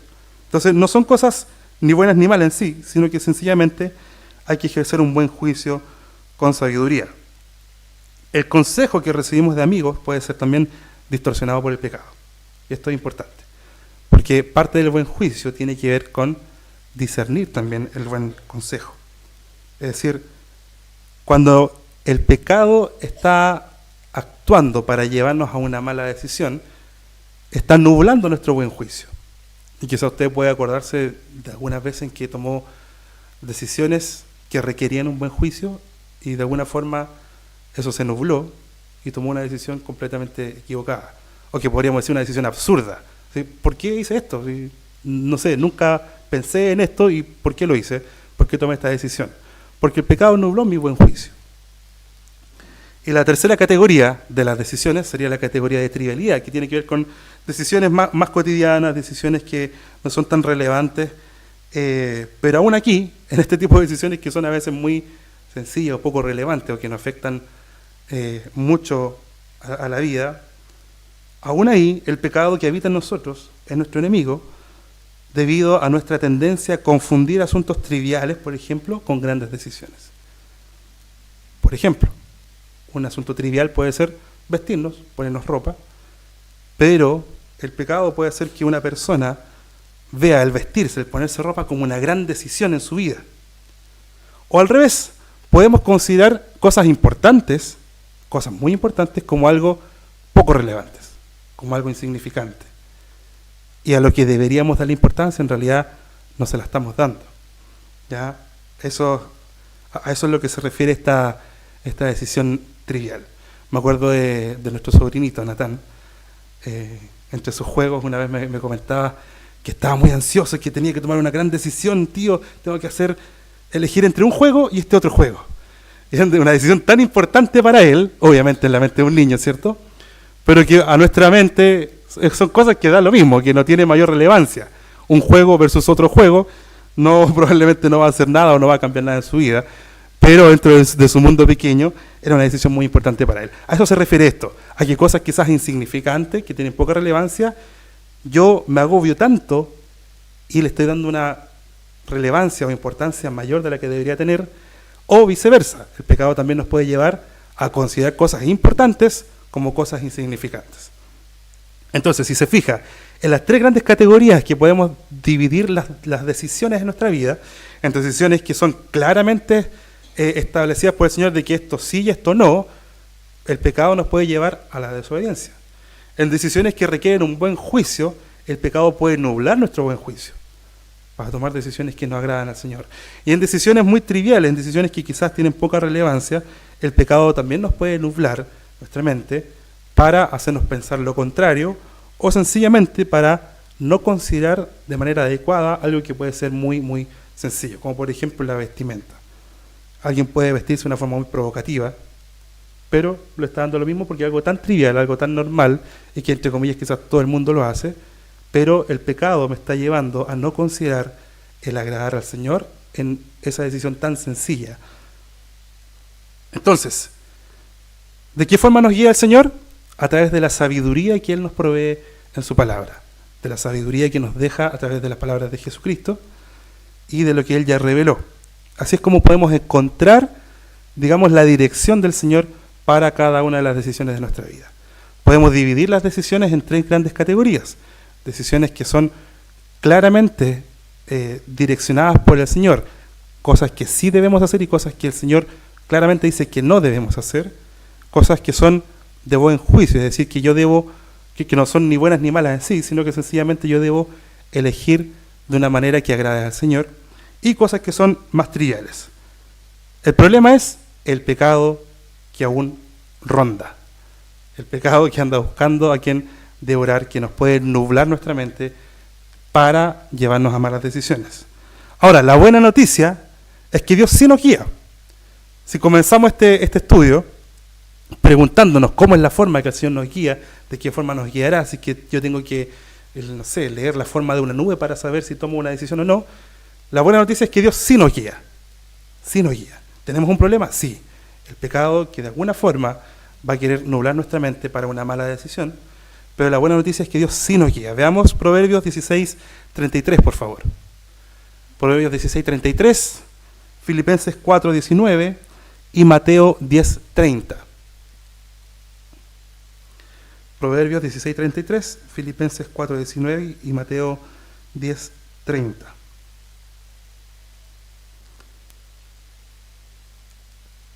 Entonces, no son cosas ni buenas ni malas en sí, sino que sencillamente hay que ejercer un buen juicio con sabiduría. El consejo que recibimos de amigos puede ser también distorsionado por el pecado. Y esto es importante, porque parte del buen juicio tiene que ver con discernir también el buen consejo. Es decir, cuando el pecado está actuando para llevarnos a una mala decisión, está nublando nuestro buen juicio. Y quizá usted puede acordarse de algunas veces en que tomó decisiones que requerían un buen juicio y de alguna forma eso se nubló y tomó una decisión completamente equivocada. O que podríamos decir una decisión absurda. ¿Sí? ¿Por qué hice esto? ¿Sí? No sé, nunca pensé en esto y ¿por qué lo hice? ¿Por qué tomé esta decisión? Porque el pecado nubló mi buen juicio. Y la tercera categoría de las decisiones sería la categoría de trivialidad, que tiene que ver con decisiones más cotidianas, decisiones que no son tan relevantes, pero aún aquí, en este tipo de decisiones que son a veces muy sencillas o poco relevantes o que no afectan mucho a la vida, aún ahí el pecado que habita en nosotros es nuestro enemigo, debido a nuestra tendencia a confundir asuntos triviales, por ejemplo, con grandes decisiones. Por ejemplo, un asunto trivial puede ser vestirnos, ponernos ropa, pero el pecado puede hacer que una persona vea el vestirse, el ponerse ropa como una gran decisión en su vida. O al revés, podemos considerar cosas importantes, cosas muy importantes, como algo poco relevantes, como algo insignificante. Y a lo que deberíamos darle importancia, en realidad, no se la estamos dando. ¿Ya? A eso es lo que se refiere esta decisión trivial. Me acuerdo de nuestro sobrinito, Natán. Entre sus juegos, una vez me comentaba que estaba muy ansioso, que tenía que tomar una gran decisión. Tío, tengo que elegir entre un juego y este otro juego. Es una decisión tan importante para él, obviamente en la mente de un niño, ¿cierto? Pero que a nuestra mente son cosas que dan lo mismo, que no tiene mayor relevancia. Un juego versus otro juego, probablemente no va a hacer nada o no va a cambiar nada en su vida, pero dentro de su mundo pequeño era una decisión muy importante para él. A eso se refiere esto, a que cosas quizás insignificantes, que tienen poca relevancia, yo me agobio tanto y le estoy dando una relevancia o importancia mayor de la que debería tener, o viceversa. El pecado también nos puede llevar a considerar cosas importantes como cosas insignificantes. Entonces, si se fija, en las tres grandes categorías que podemos dividir las decisiones en nuestra vida, en decisiones que son claramente establecidas por el Señor de que esto sí y esto no, el pecado nos puede llevar a la desobediencia. En decisiones que requieren un buen juicio, el pecado puede nublar nuestro buen juicio para tomar decisiones que no agradan al Señor. Y en decisiones muy triviales, en decisiones que quizás tienen poca relevancia, el pecado también nos puede nublar nuestra mente para hacernos pensar lo contrario o sencillamente para no considerar de manera adecuada algo que puede ser muy, muy sencillo, como por ejemplo la vestimenta. Alguien puede vestirse de una forma muy provocativa, pero le está dando lo mismo porque es algo tan trivial, algo tan normal, y que entre comillas quizás todo el mundo lo hace, pero el pecado me está llevando a no considerar el agradar al Señor en esa decisión tan sencilla. Entonces, ¿de qué forma nos guía el Señor? A través de la sabiduría que Él nos provee en su palabra, de la sabiduría que nos deja a través de las palabras de Jesucristo y de lo que Él ya reveló. Así es como podemos encontrar, digamos, la dirección del Señor para cada una de las decisiones de nuestra vida. Podemos dividir las decisiones en tres grandes categorías. Decisiones que son claramente direccionadas por el Señor, cosas que sí debemos hacer y cosas que el Señor claramente dice que no debemos hacer, cosas que son de buen juicio, es decir, que yo debo, que no son ni buenas ni malas en sí, sino que sencillamente yo debo elegir de una manera que agrade al Señor, y cosas que son más triviales. El problema es el pecado que aún ronda, el pecado que anda buscando a quien devorar, que nos puede nublar nuestra mente para llevarnos a malas decisiones. Ahora, la buena noticia es que Dios sí nos guía. Si comenzamos este estudio preguntándonos cómo es la forma que el Señor nos guía, de qué forma nos guiará, así que yo tengo que, no sé, leer la forma de una nube para saber si tomo una decisión o no, la buena noticia es que Dios sí nos guía. Sí nos guía. ¿Tenemos un problema? Sí. El pecado que de alguna forma va a querer nublar nuestra mente para una mala decisión, pero la buena noticia es que Dios sí nos guía. Veamos Proverbios 16:33, por favor. Proverbios 16:33, Filipenses 4:19 y Mateo 10:30. Proverbios 16:33, Filipenses 4:19 y Mateo 10:30.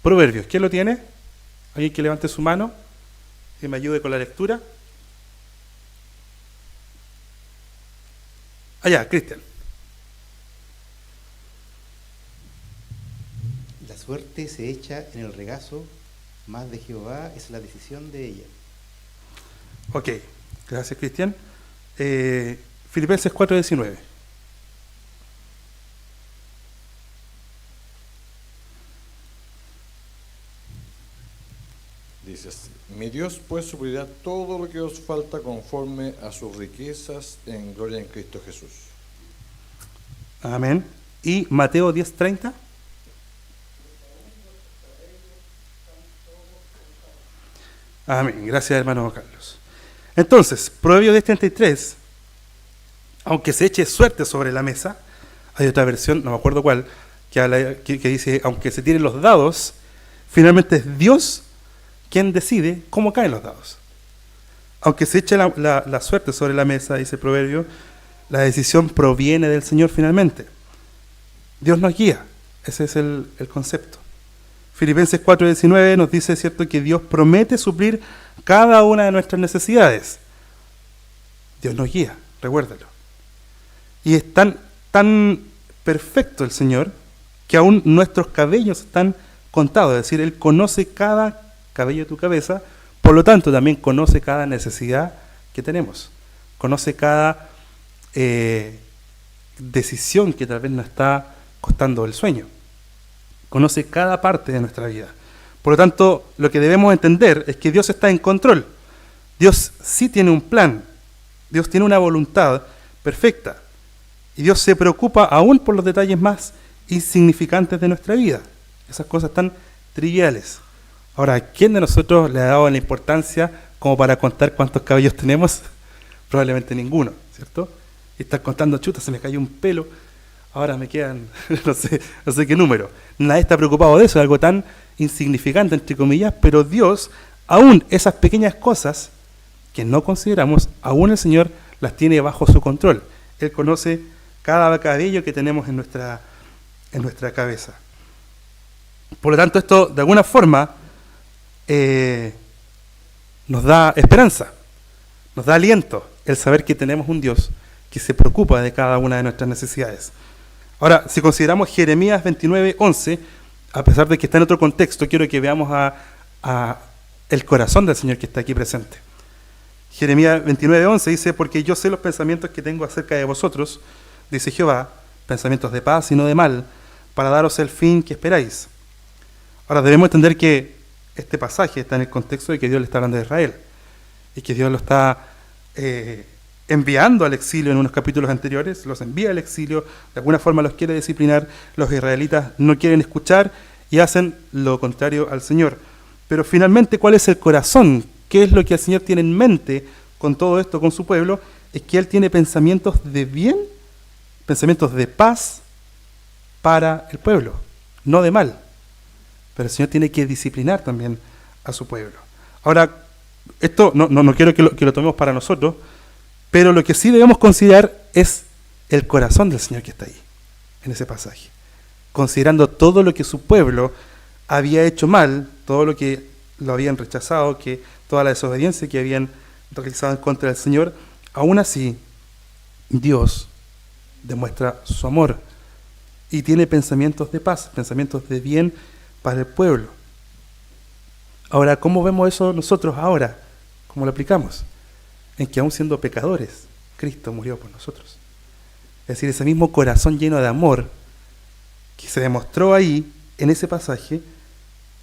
Proverbios, ¿quién lo tiene? ¿Alguien que levante su mano y me ayude con la lectura? Allá, Cristian. La suerte se echa en el regazo, mas de Jehová es la decisión de ella. Ok, gracias, Cristian. Filipenses 4:19. Dice así: mi Dios pues suplirá todo lo que os falta conforme a sus riquezas en gloria en Cristo Jesús. Amén. Y Mateo 10:30. Amén. Gracias, hermano Carlos. Entonces, Proverbios 10:33, aunque se eche suerte sobre la mesa, hay otra versión, no me acuerdo cuál, que dice, aunque se tiren los dados, finalmente es Dios quien decide cómo caen los dados. Aunque se eche la suerte sobre la mesa, dice el proverbio, la decisión proviene del Señor finalmente. Dios nos guía, ese es el concepto. Filipenses 4:19 nos dice, cierto, que Dios promete suplir cada una de nuestras necesidades. Dios nos guía, recuérdalo. Y es tan perfecto el Señor que aún nuestros cabellos están contados, es decir, Él conoce cada cabello de tu cabeza, por lo tanto también conoce cada necesidad que tenemos, conoce cada decisión que tal vez nos está costando el sueño. conoce cada parte de nuestra vida. Por lo tanto, lo que debemos entender es que Dios está en control. Dios sí tiene un plan. Dios tiene una voluntad perfecta. Y Dios se preocupa aún por los detalles más insignificantes de nuestra vida. Esas cosas tan triviales. Ahora, ¿quién de nosotros le ha dado la importancia como para contar cuántos cabellos tenemos? Probablemente ninguno, ¿cierto? Y estar contando, chuta, se me cayó un pelo, ahora me quedan, no sé qué número. Nadie está preocupado de eso, es algo tan insignificante, entre comillas, pero Dios, aún esas pequeñas cosas que no consideramos, aún el Señor las tiene bajo su control. Él conoce cada cabello que tenemos en nuestra cabeza. Por lo tanto, esto de alguna forma nos da esperanza, nos da aliento el saber que tenemos un Dios que se preocupa de cada una de nuestras necesidades. Ahora, si consideramos Jeremías 29:11, a pesar de que está en otro contexto, quiero que veamos a el corazón del Señor que está aquí presente. Jeremías 29:11 dice, porque yo sé los pensamientos que tengo acerca de vosotros, dice Jehová, pensamientos de paz y no de mal, para daros el fin que esperáis. Ahora, debemos entender que este pasaje está en el contexto de que Dios le está hablando de Israel, y que Dios lo está enviando al exilio en unos capítulos anteriores, los envía al exilio, de alguna forma los quiere disciplinar, los israelitas no quieren escuchar y hacen lo contrario al Señor. Pero finalmente, ¿cuál es el corazón? ¿Qué es lo que el Señor tiene en mente con todo esto, con su pueblo? Es que Él tiene pensamientos de bien, pensamientos de paz para el pueblo, no de mal. Pero el Señor tiene que disciplinar también a su pueblo. Ahora, esto no quiero que lo tomemos para nosotros, pero lo que sí debemos considerar es el corazón del Señor que está ahí, en ese pasaje. Considerando todo lo que su pueblo había hecho mal, todo lo que lo habían rechazado, que toda la desobediencia que habían realizado en contra del Señor, aún así, Dios demuestra su amor y tiene pensamientos de paz, pensamientos de bien para el pueblo. Ahora, ¿cómo vemos eso nosotros ahora? ¿Cómo lo aplicamos? En que aún siendo pecadores, Cristo murió por nosotros. Es decir, ese mismo corazón lleno de amor que se demostró ahí, en ese pasaje,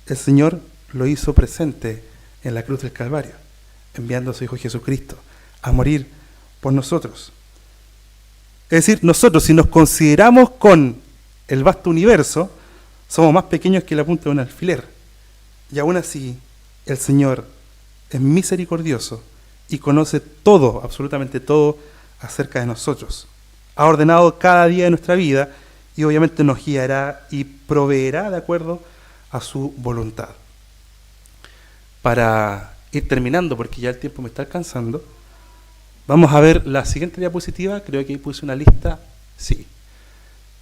el Señor lo hizo presente en la cruz del Calvario, enviando a su Hijo Jesucristo a morir por nosotros. Es decir, nosotros, si nos consideramos con el vasto universo, somos más pequeños que la punta de un alfiler. Y aún así, el Señor es misericordioso y conoce todo, absolutamente todo, acerca de nosotros. Ha ordenado cada día de nuestra vida y obviamente nos guiará y proveerá de acuerdo a su voluntad. Para ir terminando, porque ya el tiempo me está alcanzando, vamos a ver la siguiente diapositiva. Creo que ahí puse una lista. Sí.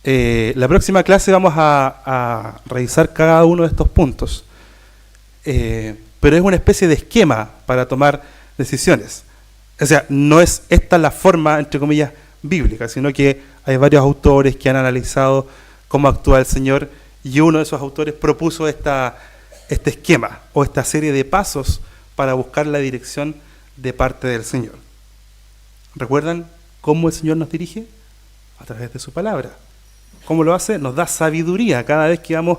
La próxima clase vamos a revisar cada uno de estos puntos. Pero es una especie de esquema para tomar decisiones. O sea, no es esta la forma, entre comillas, bíblica, sino que hay varios autores que han analizado cómo actúa el Señor, y uno de esos autores propuso este esquema o esta serie de pasos para buscar la dirección de parte del Señor. ¿Recuerdan cómo el Señor nos dirige? A través de su palabra. ¿Cómo lo hace? Nos da sabiduría cada vez que vamos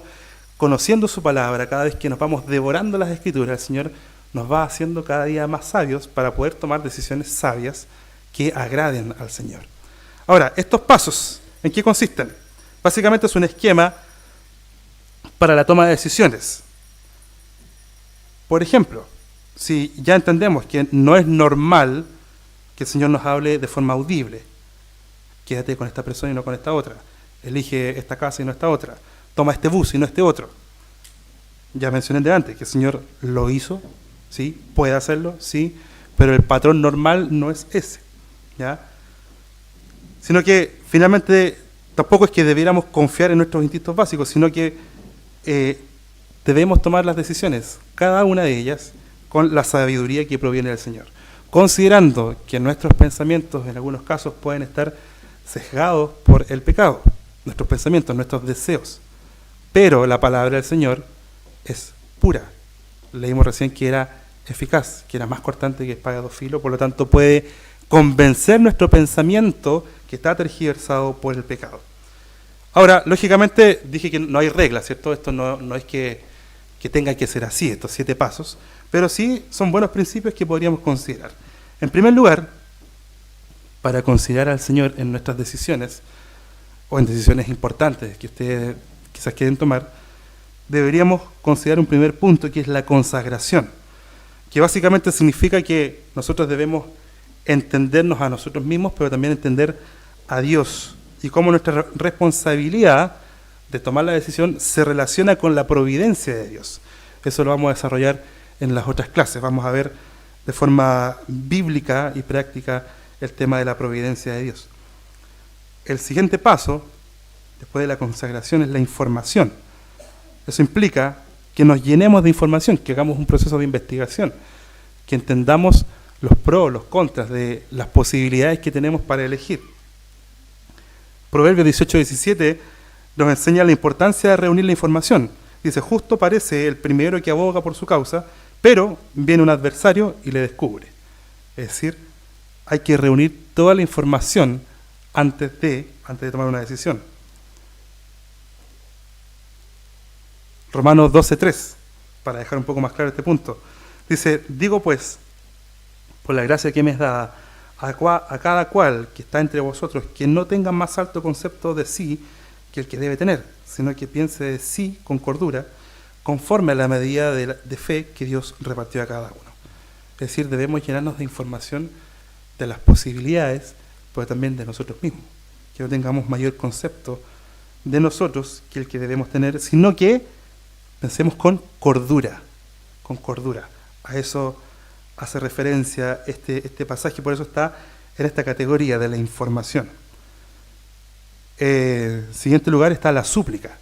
conociendo su palabra, cada vez que nos vamos devorando las Escrituras. El Señor nos va haciendo cada día más sabios para poder tomar decisiones sabias que agraden al Señor. Ahora, estos pasos, ¿en qué consisten? Básicamente es un esquema para la toma de decisiones. Por ejemplo, si ya entendemos que no es normal que el Señor nos hable de forma audible, quédate con esta persona y no con esta otra, elige esta casa y no esta otra, toma este bus y no este otro. Ya mencioné antes que el Señor lo hizo, ¿sí? Puede hacerlo, sí, pero el patrón normal no es ese, ¿ya? Sino que finalmente tampoco es que debiéramos confiar en nuestros instintos básicos, sino que debemos tomar las decisiones, cada una de ellas, con la sabiduría que proviene del Señor, considerando que nuestros pensamientos en algunos casos pueden estar sesgados por el pecado, nuestros pensamientos, nuestros deseos, pero la palabra del Señor es pura. Leímos recién que era eficaz, que era más cortante que espada de dos filos, por lo tanto puede convencer nuestro pensamiento que está tergiversado por el pecado. Ahora, lógicamente, dije que no hay reglas, ¿cierto? Esto no es que tenga que ser así, estos 7 pasos, pero sí son buenos principios que podríamos considerar. En primer lugar, para considerar al Señor en nuestras decisiones, o en decisiones importantes que ustedes quizás quieren tomar, deberíamos considerar un primer punto, que es la consagración, que básicamente significa que nosotros debemos entendernos a nosotros mismos, pero también entender a Dios, y cómo nuestra responsabilidad de tomar la decisión se relaciona con la providencia de Dios. Eso lo vamos a desarrollar en las otras clases. Vamos a ver de forma bíblica y práctica el tema de la providencia de Dios. El siguiente paso, después de la consagración, es la información. Eso implica que nos llenemos de información, que hagamos un proceso de investigación, que entendamos los pros, los contras de las posibilidades que tenemos para elegir. Proverbios 18:17 nos enseña la importancia de reunir la información. Dice, justo parece el primero que aboga por su causa, pero viene un adversario y le descubre. Es decir, hay que reunir toda la información antes de tomar una decisión. Romanos 12:3, para dejar un poco más claro este punto. Dice, digo pues, por la gracia que me es dada, a cada cual que está entre vosotros, que no tenga más alto concepto de sí que el que debe tener, sino que piense de sí con cordura, conforme a la medida de fe que Dios repartió a cada uno. Es decir, debemos llenarnos de información de las posibilidades, pero también de nosotros mismos, que no tengamos mayor concepto de nosotros que el que debemos tener, sino que pensemos con cordura, con cordura. A eso hace referencia este pasaje, por eso está en esta categoría de la información. En siguiente lugar está la súplica,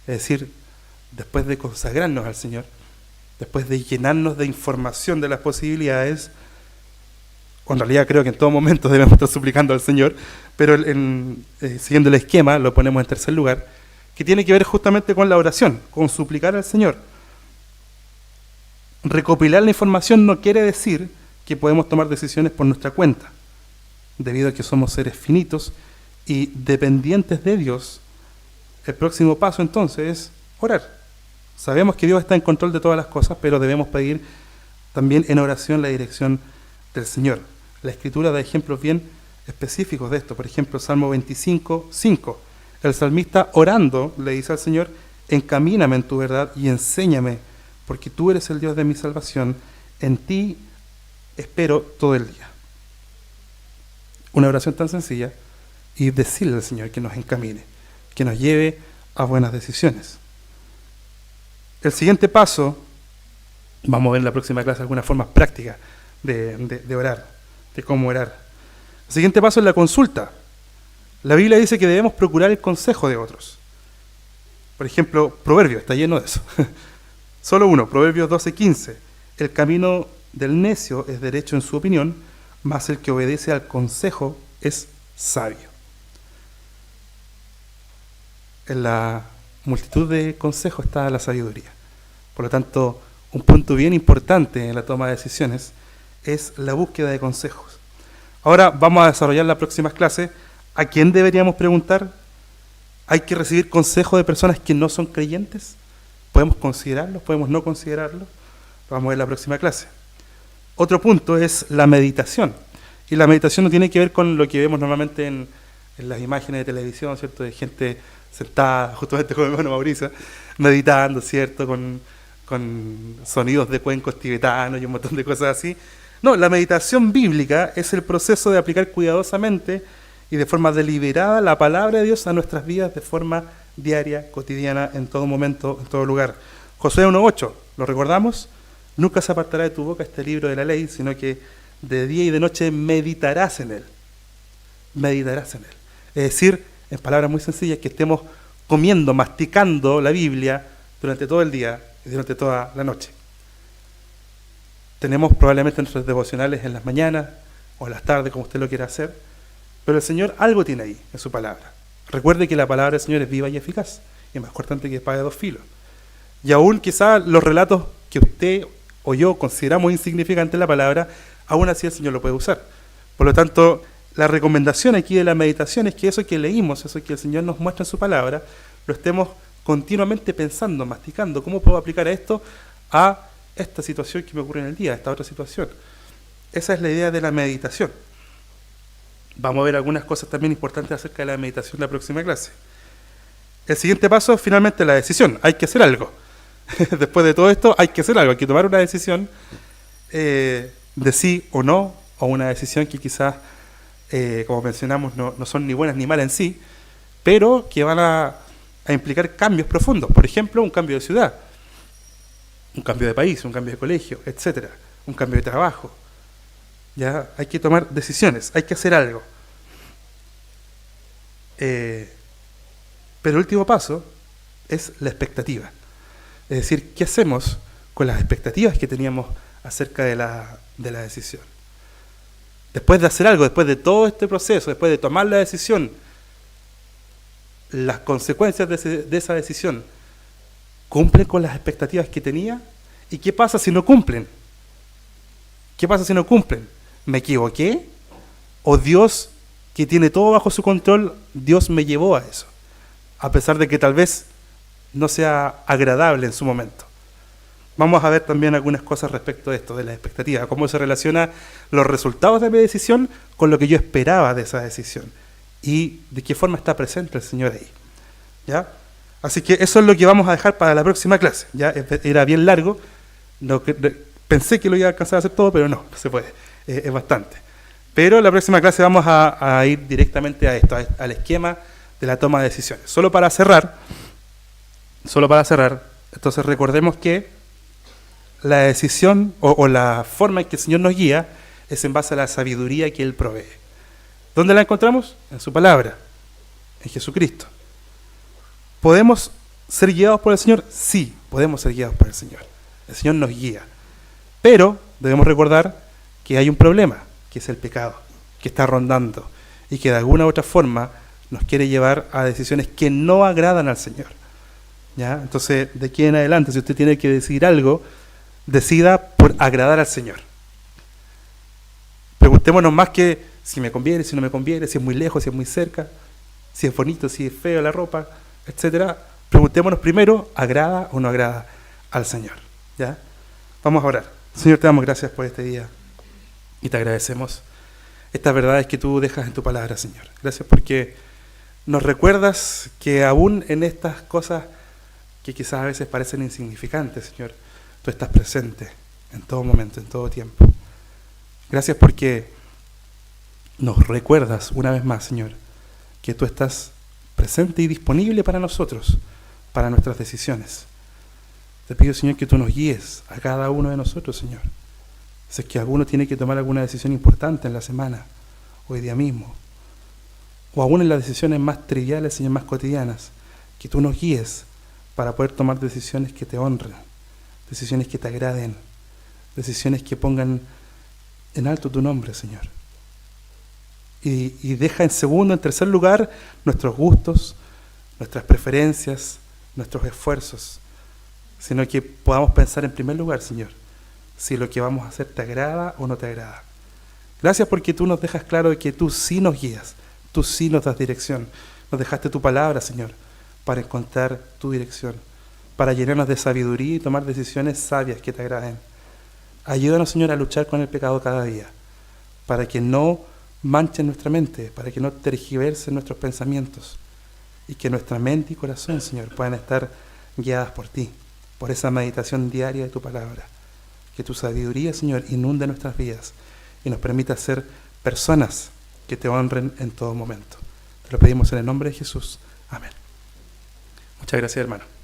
es decir, después de consagrarnos al Señor, después de llenarnos de información de las posibilidades, o en realidad creo que en todo momento debemos estar suplicando al Señor, pero siguiendo el esquema lo ponemos en tercer lugar, que tiene que ver justamente con la oración, con suplicar al Señor. Recopilar la información no quiere decir que podemos tomar decisiones por nuestra cuenta, debido a que somos seres finitos y dependientes de Dios. El próximo paso entonces es orar. Sabemos que Dios está en control de todas las cosas, pero debemos pedir también en oración la dirección del Señor. La Escritura da ejemplos bien específicos de esto. Por ejemplo, Salmo 25:5. El salmista orando le dice al Señor, encamíname en tu verdad y enséñame, porque tú eres el Dios de mi salvación, en ti espero todo el día. Una oración tan sencilla, y decirle al Señor que nos encamine, que nos lleve a buenas decisiones. El siguiente paso, vamos a ver en la próxima clase algunas formas prácticas de orar, de cómo orar. El siguiente paso es la consulta. La Biblia dice que debemos procurar el consejo de otros. Por ejemplo, Proverbios está lleno de eso. Solo uno, Proverbios 12:15. El camino del necio es derecho en su opinión, mas el que obedece al consejo es sabio. En la multitud de consejos está la sabiduría. Por lo tanto, un punto bien importante en la toma de decisiones es la búsqueda de consejos. Ahora vamos a desarrollar en las próximas clases a quién deberíamos preguntar. ¿Hay que recibir consejo de personas que no son creyentes? ¿Podemos considerarlos? ¿Podemos no considerarlos? Lo vamos a ver en la próxima clase. Otro punto es la meditación. Y la meditación no tiene que ver con lo que vemos normalmente en las imágenes de televisión, ¿cierto? De gente sentada, justamente como mi hermano Mauricio, meditando, ¿cierto? Con sonidos de cuencos tibetanos y un montón de cosas así. No, la meditación bíblica es el proceso de aplicar cuidadosamente y de forma deliberada la palabra de Dios a nuestras vidas de forma diaria, cotidiana, en todo momento, en todo lugar. Josué 1:8, ¿lo recordamos? Nunca se apartará de tu boca este libro de la ley, sino que de día y de noche meditarás en él. Meditarás en él. Es decir, en palabras muy sencillas, que estemos comiendo, masticando la Biblia durante todo el día y durante toda la noche. Tenemos probablemente nuestros devocionales en las mañanas o en las tardes, como usted lo quiera hacer, pero el Señor algo tiene ahí en su palabra. Recuerde que la palabra del Señor es viva y eficaz, y más cortante que espada de 2 filos. Y aún quizás los relatos que usted o yo consideramos insignificantes en la palabra, aún así el Señor lo puede usar. Por lo tanto, la recomendación aquí de la meditación es que eso que leímos, eso que el Señor nos muestra en su palabra, lo estemos continuamente pensando, masticando, ¿cómo puedo aplicar esto a esta situación que me ocurre en el día, a esta otra situación? Esa es la idea de la meditación. Vamos a ver algunas cosas también importantes acerca de la meditación en la próxima clase. El siguiente paso es finalmente la decisión. Hay que hacer algo. Después de todo esto, hay que hacer algo. Hay que tomar una decisión de sí o no, o una decisión que quizás, como mencionamos, no son ni buenas ni malas en sí, pero que van a implicar cambios profundos. Por ejemplo, un cambio de ciudad, un cambio de país, un cambio de colegio, etcétera, un cambio de trabajo. Ya hay que tomar decisiones, hay que hacer algo. Pero el último paso es la expectativa. Es decir, ¿qué hacemos con las expectativas que teníamos acerca de la decisión? Después de hacer algo, después de todo este proceso, después de tomar la decisión, las consecuencias de esa decisión, ¿cumplen con las expectativas que tenía? ¿Y qué pasa si no cumplen? ¿Qué pasa si no cumplen? ¿Me equivoqué? ¿O Dios, que tiene todo bajo su control, Dios me llevó a eso? A pesar de que tal vez no sea agradable en su momento. Vamos a ver también algunas cosas respecto de esto, de la expectativa, cómo se relaciona los resultados de mi decisión con lo que yo esperaba de esa decisión y de qué forma está presente el Señor ahí. ¿Ya? Así que eso es lo que vamos a dejar para la próxima clase. ¿Ya? Era bien largo, pensé que lo iba a alcanzar a hacer todo, pero no se puede, es bastante. Pero la próxima clase vamos a ir directamente a esto, al esquema de la toma de decisiones. Solo para cerrar, entonces recordemos que la decisión o la forma en que el Señor nos guía es en base a la sabiduría que Él provee. ¿Dónde la encontramos? En su palabra, en Jesucristo. ¿Podemos ser guiados por el Señor? Sí, podemos ser guiados por el Señor. El Señor nos guía. Pero debemos recordar que hay un problema, que es el pecado, que está rondando y que de alguna u otra forma nos quiere llevar a decisiones que no agradan al Señor. ¿Ya? Entonces, de aquí en adelante, si usted tiene que decidir algo, decida por agradar al Señor. Preguntémonos más que si me conviene, si no me conviene, si es muy lejos, si es muy cerca, si es bonito, si es feo la ropa, etcétera. Preguntémonos primero, ¿agrada o no agrada al Señor? ¿Ya? Vamos a orar. Señor, te damos gracias por este día y te agradecemos estas verdades que tú dejas en tu palabra, Señor. Gracias porque nos recuerdas que aún en estas cosas que quizás a veces parecen insignificantes, Señor, tú estás presente en todo momento, en todo tiempo. Gracias porque nos recuerdas una vez más, Señor, que tú estás presente y disponible para nosotros, para nuestras decisiones. Te pido, Señor, que tú nos guíes a cada uno de nosotros, Señor. Si es que alguno tiene que tomar alguna decisión importante en la semana, hoy día mismo, o aún en las decisiones más triviales, Señor, más cotidianas, que tú nos guíes para poder tomar decisiones que te honren, decisiones que te agraden, decisiones que pongan en alto tu nombre, Señor. Y deja en segundo, en tercer lugar, nuestros gustos, nuestras preferencias, nuestros esfuerzos, sino que podamos pensar en primer lugar, Señor, si lo que vamos a hacer te agrada o no te agrada. Gracias porque tú nos dejas claro de que tú sí nos guías, tú sí nos das dirección. Nos dejaste tu palabra, Señor, para encontrar tu dirección, para llenarnos de sabiduría y tomar decisiones sabias que te agraden. Ayúdanos, Señor, a luchar con el pecado cada día, para que no manchen nuestra mente, para que no tergiversen nuestros pensamientos y que nuestra mente y corazón, Señor, puedan estar guiadas por ti, por esa meditación diaria de tu palabra. Que tu sabiduría, Señor, inunde nuestras vidas y nos permita ser personas que te honren en todo momento. Te lo pedimos en el nombre de Jesús. Amén. Muchas gracias, hermano.